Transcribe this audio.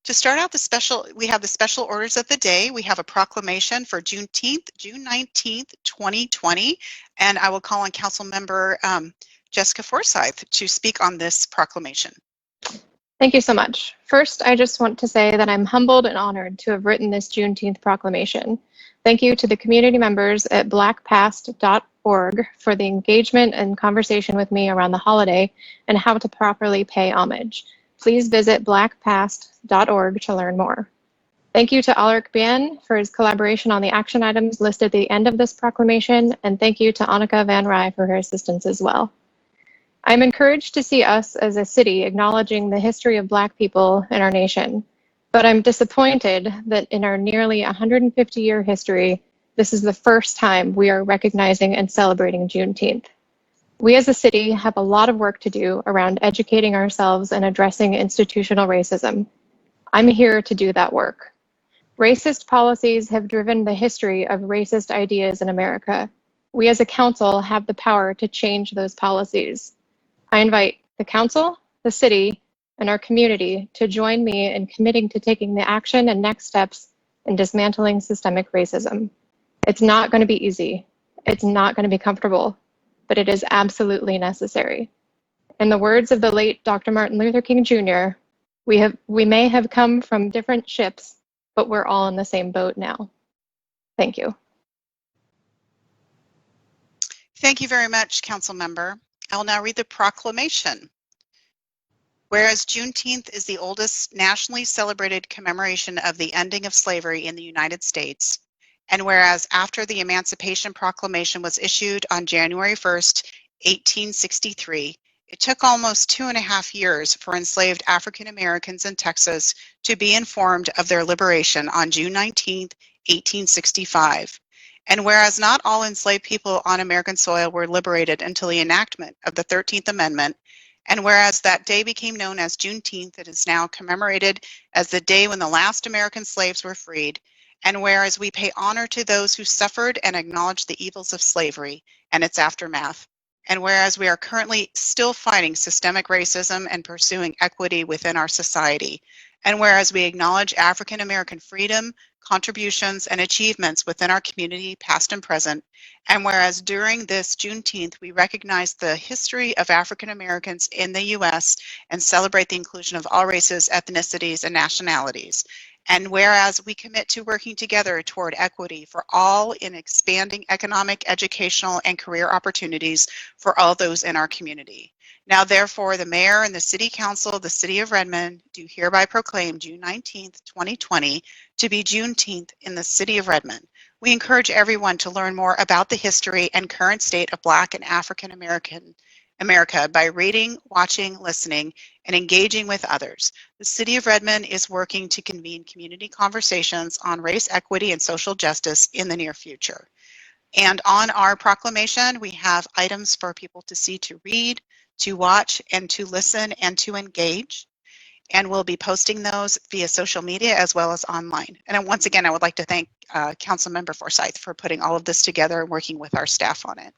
To start out we have the special orders of the day. We have a proclamation for Juneteenth, June 19th, 2020, and I will call on Council Member Jessica Forsyth to speak on this proclamation. Thank you so much. First, I just want to say that I'm humbled and honored to have written this Juneteenth proclamation. Thank you to the community members at blackpast.org for the engagement and conversation with me around the holiday and how to properly pay homage. Please visit blackpast.org to learn more. Thank you to Alrik Bien for his collaboration on the action items listed at the end of this proclamation, and thank you to Annika Van Rij for her assistance as well. I'm encouraged to see us as a city acknowledging the history of Black people in our nation, but I'm disappointed that in our nearly 150-year history, this is the first time we are recognizing and celebrating Juneteenth. We as a city have a lot of work to do around educating ourselves and addressing institutional racism. I'm here to do that work. Racist policies have driven the history of racist ideas in America. We as a council have the power to change those policies. I invite the council, the city, and our community to join me in committing to taking the action and next steps in dismantling systemic racism. It's not going to be easy. It's not going to be comfortable, but it is absolutely necessary. In the words of the late Dr. Martin Luther King Jr., we may have come from different ships, but we're all in the same boat now. Thank you. Thank you very much, Council Member. I will now read the proclamation. Whereas Juneteenth is the oldest nationally celebrated commemoration of the ending of slavery in the United States, and whereas after the Emancipation Proclamation was issued on January 1st, 1863, it took almost 2.5 years for enslaved African Americans in Texas to be informed of their liberation on June 19th, 1865. And whereas not all enslaved people on American soil were liberated until the enactment of the 13th Amendment, and whereas that day became known as Juneteenth, it is now commemorated as the day when the last American slaves were freed, and whereas we pay honor to those who suffered and acknowledge the evils of slavery and its aftermath, and whereas we are currently still fighting systemic racism and pursuing equity within our society, and whereas we acknowledge African American freedom, contributions, and achievements within our community, past and present, and whereas during this Juneteenth, we recognize the history of African Americans in the U.S. and celebrate the inclusion of all races, ethnicities, and nationalities. And whereas we commit to working together toward equity for all in expanding economic, educational, and career opportunities for all those in our community. Now, therefore, the Mayor and the City Council of the City of Redmond do hereby proclaim June 19th, 2020 to be Juneteenth in the City of Redmond. We encourage everyone to learn more about the history and current state of Black and African America by reading, watching, listening, and engaging with others. The City of Redmond is working to convene community conversations on race, equity, and social justice in the near future. And on our proclamation, we have items for people to see, to read, to watch, and to listen, and to engage. And we'll be posting those via social media as well as online. And once again, I would like to thank Councilmember Forsyth for putting all of this together and working with our staff on it.